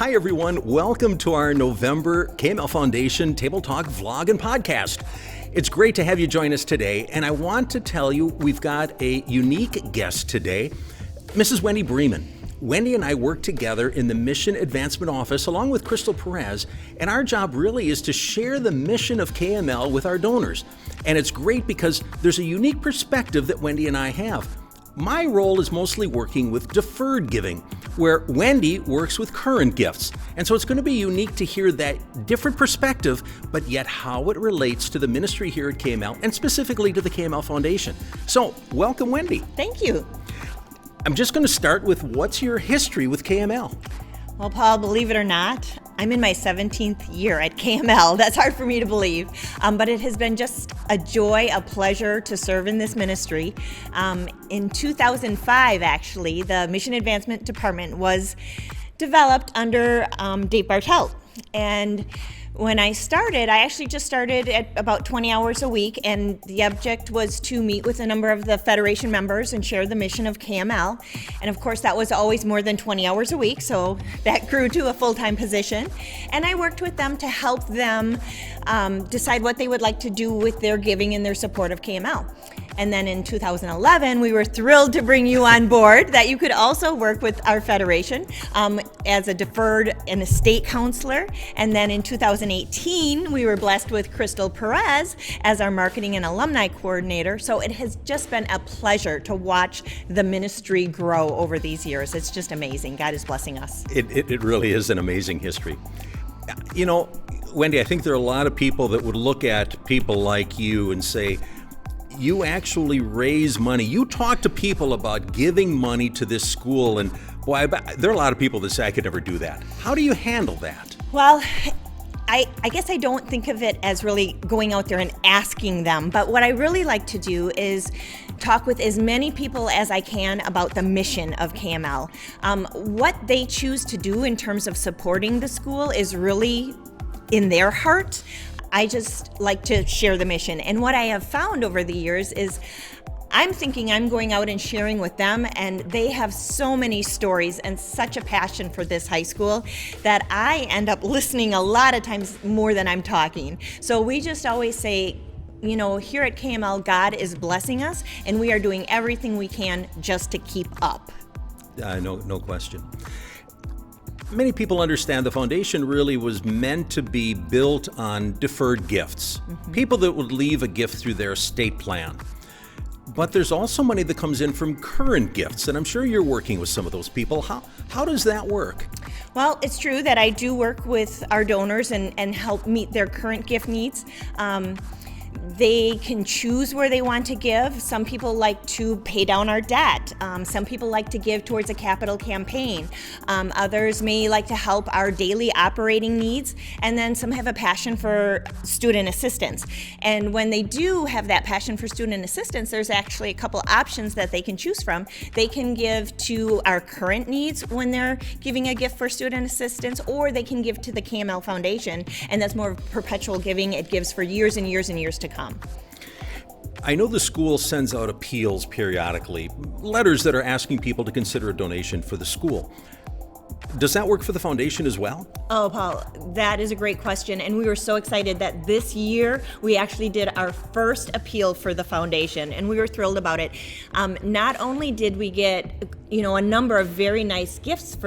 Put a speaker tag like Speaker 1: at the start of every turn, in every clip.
Speaker 1: Hi, everyone. Welcome to our November KML Foundation Table Talk vlog and podcast. It's great to have you join us today, and I want to tell you we've got a unique guest today, Mrs. Wendy Bremen. Wendy and I work together in the Mission Advancement Office along with Crystal Perez, and our job really is to share the mission of KML with our donors. And it's great because there's a unique perspective that Wendy and I have. My role is mostly working with deferred giving, where Wendy works with current gifts. And so it's going to be unique to hear that different perspective, but yet how it relates to the ministry here at KML and specifically to the KML Foundation. So welcome, Wendy.
Speaker 2: Thank you.
Speaker 1: I'm just going to start with what's your history with KML?
Speaker 2: Well, Paul, believe it or not, I'm in my 17th year at KML. That's hard for me to believe, but it has been just a joy, a pleasure to serve in this ministry. In 2005, actually, the Mission Advancement Department was developed under Dave Bartelt. And when I started, I actually just started at about 20 hours a week, and the object was to meet with a number of the Federation members and share the mission of KML. And of course, that was always more than 20 hours a week, so that grew to a full-time position. And I worked with them to help them decide what they would like to do with their giving and their support of KML. And then in 2011, we were thrilled to bring you on board that you could also work with our Federation as a deferred and estate counselor. And then in 2018, we were blessed with Crystal Perez as our marketing and alumni coordinator. So it has just been a pleasure to watch the ministry grow over these years. It's just amazing. God is blessing us.
Speaker 1: It really is an amazing history. You know, Wendy, I think there are a lot of people that would look at people like you and say, you actually raise money. You talk to people about giving money to this school, and boy, there are a lot of people that say I could never do that. How do you handle that?
Speaker 2: Well, I guess I don't think of it as really going out there and asking them, but what I really like to do is talk with as many people as I can about the mission of KML. What they choose to do in terms of supporting the school is really in their heart. I just like to share the mission. And what I have found over the years is I'm thinking I'm going out and sharing with them, and they have so many stories and such a passion for this high school that I end up listening a lot of times more than I'm talking. So we just always say, you know, here at KML, God is blessing us, and we are doing everything we can just to keep up.
Speaker 1: No question. Many people understand the foundation really was meant to be built on deferred gifts, people that would leave a gift through their estate plan. But there's also money that comes in from current gifts, and I'm sure you're working with some of those people. How does that work?
Speaker 2: Well, it's true that I do work with our donors and help meet their current gift needs. They can choose where they want to give. Some people like to pay down our debt. Some people like to give towards a capital campaign. Others may like to help our daily operating needs. And then some have a passion for student assistance. And when they do have that passion for student assistance, there's actually a couple options that they can choose from. They can give to our current needs when they're giving a gift for student assistance, or they can give to the KML Foundation. And that's more perpetual giving. It gives for years and years and years to come.
Speaker 1: I know the school sends out appeals periodically, letters that are asking people to consider a donation for the school. Does that work for the foundation as well?
Speaker 2: Oh, Paul, that is a great question. And we were so excited that this year we actually did our first appeal for the foundation, and we were thrilled about it. Not only did we get, a number of very nice gifts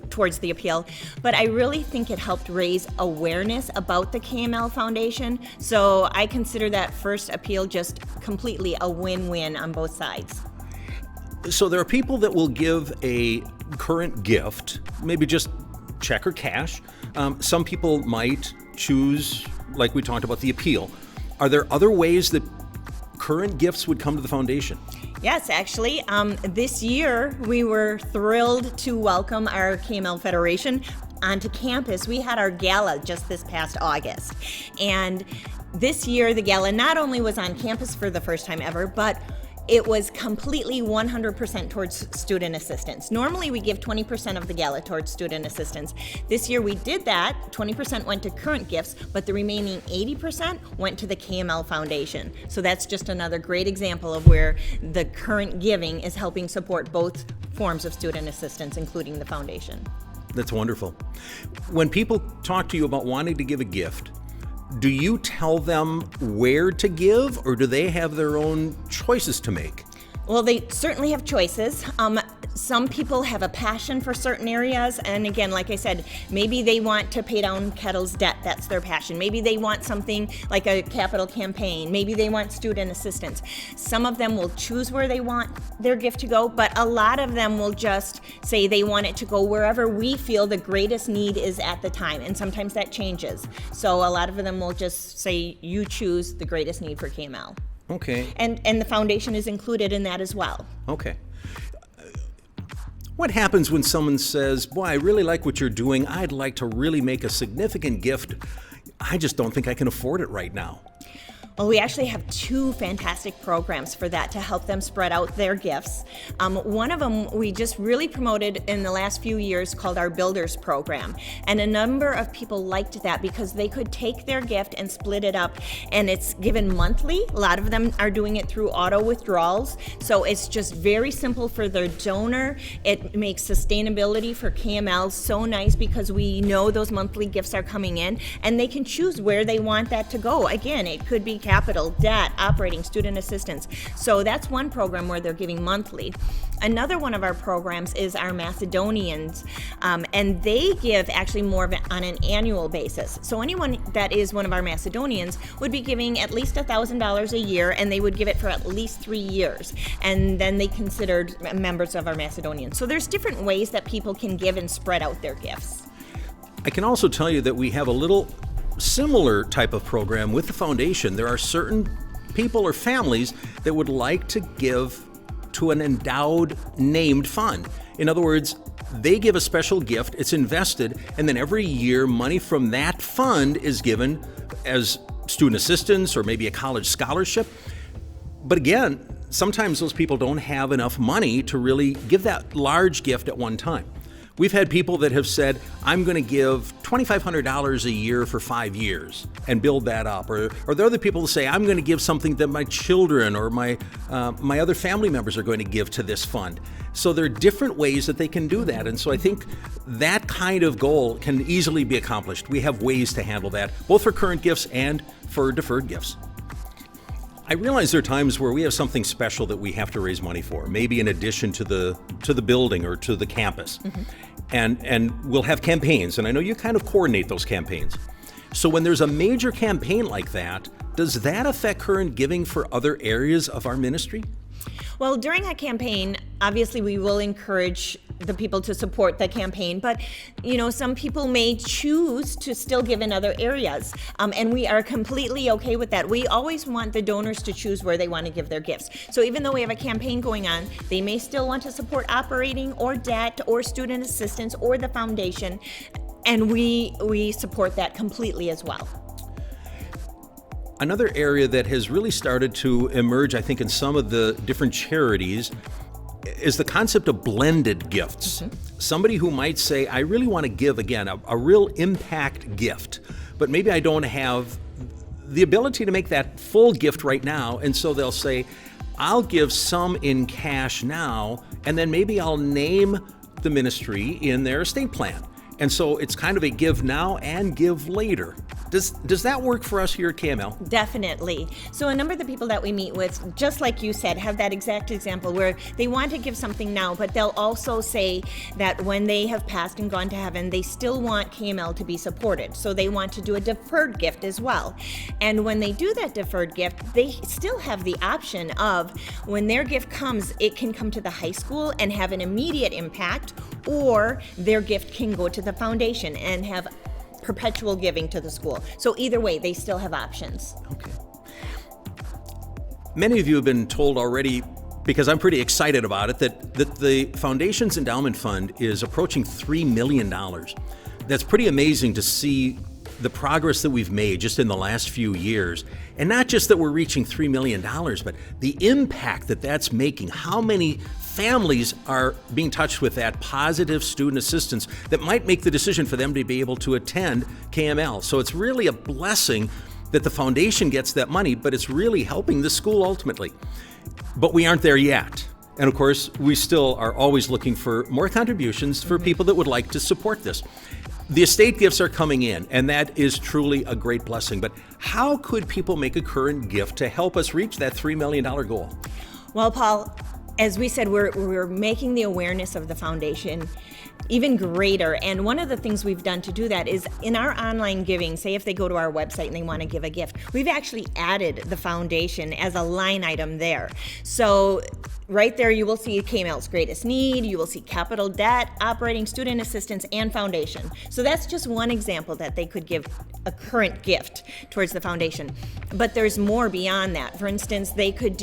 Speaker 2: towards the appeal, but I really think it helped raise awareness about the KML Foundation. So I consider that first appeal just completely a win-win on both sides.
Speaker 1: So there are people that will give a current gift, maybe just check or cash. Some people might choose, like we talked about, the appeal. Are there other ways that current gifts would come to the foundation?
Speaker 2: Yes, actually, this year we were thrilled to welcome our KML Federation onto campus. We had our gala just this past August. And this year the gala not only was on campus for the first time ever, but it was completely 100% towards student assistance. Normally we give 20% of the gala towards student assistance. This year we did that, 20% went to current gifts, but the remaining 80% went to the KML Foundation. So that's just another great example of where the current giving is helping support both forms of student assistance, including the foundation.
Speaker 1: That's wonderful. When people talk to you about wanting to give a gift, do you tell them where to give, or do they have their own choices to make?
Speaker 2: Well, they certainly have choices. Some people have a passion for certain areas, and again, like I said, maybe they want to pay down Kettle's debt. That's their passion. Maybe they want something like a capital campaign. Maybe they want student assistance. Some of them will choose where they want their gift to go, but a lot of them will just say they want it to go wherever we feel the greatest need is at the time, and sometimes that changes. So a lot of them will just say, you choose the greatest need for KML.
Speaker 1: Okay.
Speaker 2: And the foundation is included in that as well.
Speaker 1: Okay. What happens when someone says, boy, I really like what you're doing. I'd like to really make a significant gift. I just don't think I can afford it right now.
Speaker 2: Well, we actually have two fantastic programs for that to help them spread out their gifts. One of them we just really promoted in the last few years called our Builders Program. And a number of people liked that because they could take their gift and split it up, and it's given monthly. A lot of them are doing it through auto withdrawals. So it's just very simple for their donor. It makes sustainability for KML so nice because we know those monthly gifts are coming in, and they can choose where they want that to go. Again, it could be capital, debt, operating, student assistance. So that's one program where they're giving monthly. Another one of our programs is our Macedonians, and they give actually more of it on an annual basis. So anyone that is one of our Macedonians would be giving at least $1,000 a year, and they would give it for at least 3 years. And then they considered members of our Macedonians. So there's different ways that people can give and spread out their gifts.
Speaker 1: I can also tell you that we have a little similar type of program with the foundation. There are certain people or families that would like to give to an endowed named fund. In other words, they give a special gift, it's invested, and then every year money from that fund is given as student assistance or maybe a college scholarship. But again, sometimes those people don't have enough money to really give that large gift at one time. We've had people that have said, I'm going to give $2,500 a year for 5 years and build that up. Or there are other people who say, I'm going to give something that my children or my other family members are going to give to this fund. So there are different ways that they can do that. And so I think that kind of goal can easily be accomplished. We have ways to handle that, both for current gifts and for deferred gifts. I realize there are times where we have something special that we have to raise money for, maybe in addition to the building or to the campus. Mm-hmm. And we'll have campaigns, and I know you kind of coordinate those campaigns. So when there's a major campaign like that, does that affect current giving for other areas of our ministry?
Speaker 2: Well, during a campaign, obviously we will encourage the people to support the campaign, but some people may choose to still give in other areas, and we are completely okay with that. We always want the donors to choose where they want to give their gifts. So even though we have a campaign going on, they may still want to support operating or debt or student assistance or the foundation, and we support that completely as well.
Speaker 1: Another area that has really started to emerge, I think, in some of the different charities is the concept of blended gifts. Mm-hmm. Somebody who might say, I really want to give, again, a real impact gift, but maybe I don't have the ability to make that full gift right now, and so they'll say, I'll give some in cash now, and then maybe I'll name the ministry in their estate plan. And so it's kind of a give now and give later. Does that work for us here at KML?
Speaker 2: Definitely. So a number of the people that we meet with, just like you said, have that exact example where they want to give something now, but they'll also say that when they have passed and gone to heaven, they still want KML to be supported. So they want to do a deferred gift as well. And when they do that deferred gift, they still have the option of when their gift comes, it can come to the high school and have an immediate impact, or their gift can go to the foundation and have perpetual giving to the school. So either way, they still have options.
Speaker 1: Okay. Many of you have been told already, because I'm pretty excited about it, that the Foundation's Endowment Fund is approaching $3 million. That's pretty amazing to see the progress that we've made just in the last few years. And not just that we're reaching $3 million, but the impact that that's making, how many families are being touched with that positive student assistance that might make the decision for them to be able to attend KML. So it's really a blessing that the foundation gets that money, but it's really helping the school ultimately. But we aren't there yet. And of course, we still are always looking for more contributions for people that would like to support this. The estate gifts are coming in, and that is truly a great blessing. But how could people make a current gift to help us reach that $3 million goal?
Speaker 2: Well, Paul, as we said, we're making the awareness of the foundation even greater. And one of the things we've done to do that is in our online giving, say if they go to our website and they want to give a gift, we've actually added the foundation as a line item there. So right there, you will see KML's greatest need, you will see capital debt, operating student assistance, and foundation. So that's just one example that they could give a current gift towards the foundation. But there's more beyond that. For instance, they could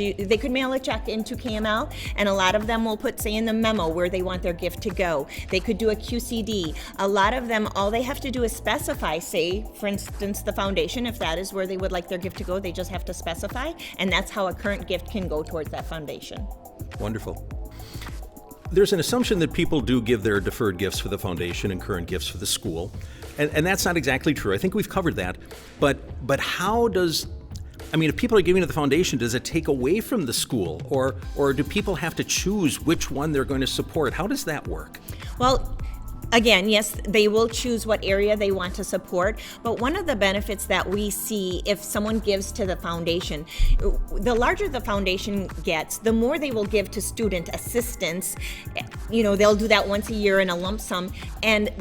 Speaker 2: mail a check into KML, and a lot of them will put, say, in the memo where they want their gift to go. They could do a QCD. A lot of them, all they have to do is specify, say, for instance, the foundation, if that is where they would like their gift to go, they just have to specify, and that's how a current gift can go towards that foundation.
Speaker 1: Wonderful. There's an assumption that people do give their deferred gifts for the foundation and current gifts for the school, and that's not exactly true. I think we've covered that, but how does, if people are giving to the foundation, does it take away from the school, or do people have to choose which one they're going to support? How does that work?
Speaker 2: Well, again, yes, they will choose what area they want to support, but one of the benefits that we see if someone gives to the foundation, the larger the foundation gets, the more they will give to student assistance. They'll do that once a year in a lump sum, and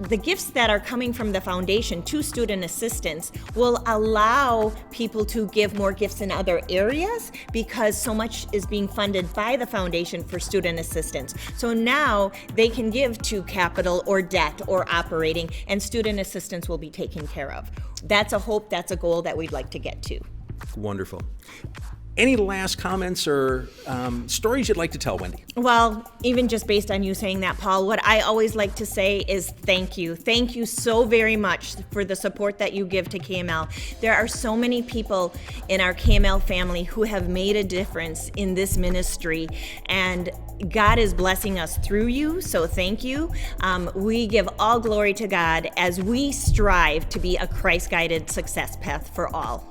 Speaker 2: the gifts that are coming from the foundation to student assistance will allow people to give more gifts in other areas because so much is being funded by the foundation for student assistance. So now they can give to capital or debt or operating, and student assistance will be taken care of. That's a hope, that's a goal that we'd like to get to.
Speaker 1: Wonderful. Any last comments or stories you'd like to tell, Wendy?
Speaker 2: Well, even just based on you saying that, Paul, what I always like to say is thank you. Thank you so very much for the support that you give to KML. There are so many people in our KML family who have made a difference in this ministry, and God is blessing us through you, so thank you. We give all glory to God as we strive to be a Christ-guided success path for all.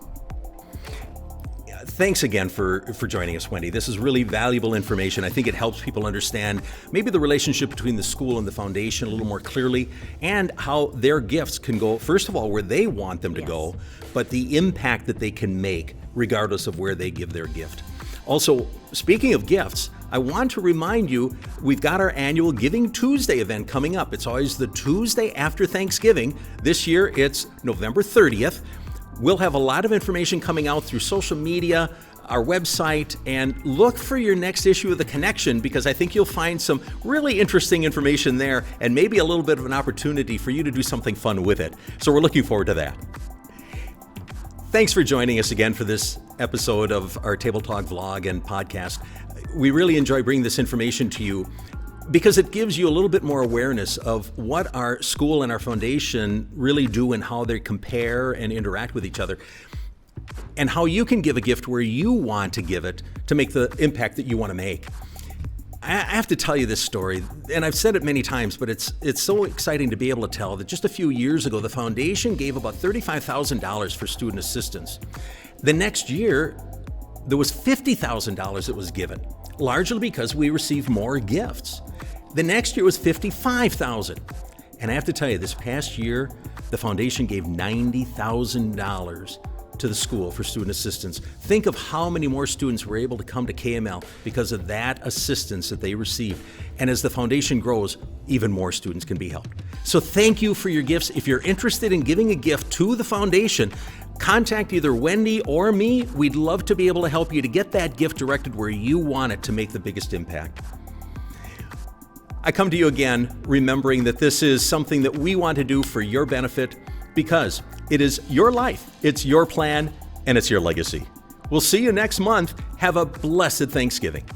Speaker 1: Thanks again for joining us, Wendy. This is really valuable information. I think it helps people understand maybe the relationship between the school and the foundation a little more clearly, and how their gifts can go, first of all, where they want them to go, but the impact that they can make regardless of where they give their gift. Also, speaking of gifts, I want to remind you, we've got our annual Giving Tuesday event coming up. It's always the Tuesday after Thanksgiving. This year, it's November 30th. We'll have a lot of information coming out through social media, our website, and look for your next issue of The Connection, because I think you'll find some really interesting information there and maybe a little bit of an opportunity for you to do something fun with it. So we're looking forward to that. Thanks for joining us again for this episode of our Table Talk vlog and podcast. We really enjoy bringing this information to you because it gives you a little bit more awareness of what our school and our foundation really do and how they compare and interact with each other, and how you can give a gift where you want to give it to make the impact that you want to make. I have to tell you this story, and I've said it many times, but it's so exciting to be able to tell that just a few years ago, the foundation gave about $35,000 for student assistance. The next year, there was $50,000 that was given, largely because we received more gifts. The next year was $55,000. And I have to tell you, this past year, the foundation gave $90,000 to the school for student assistance. Think of how many more students were able to come to KML because of that assistance that they received. And as the foundation grows, even more students can be helped. So thank you for your gifts. If you're interested in giving a gift to the foundation, contact either Wendy or me. We'd love to be able to help you to get that gift directed where you want it to make the biggest impact. I come to you again remembering that this is something that we want to do for your benefit, because it is your life, it's your plan, and it's your legacy. We'll see you next month. Have a blessed Thanksgiving.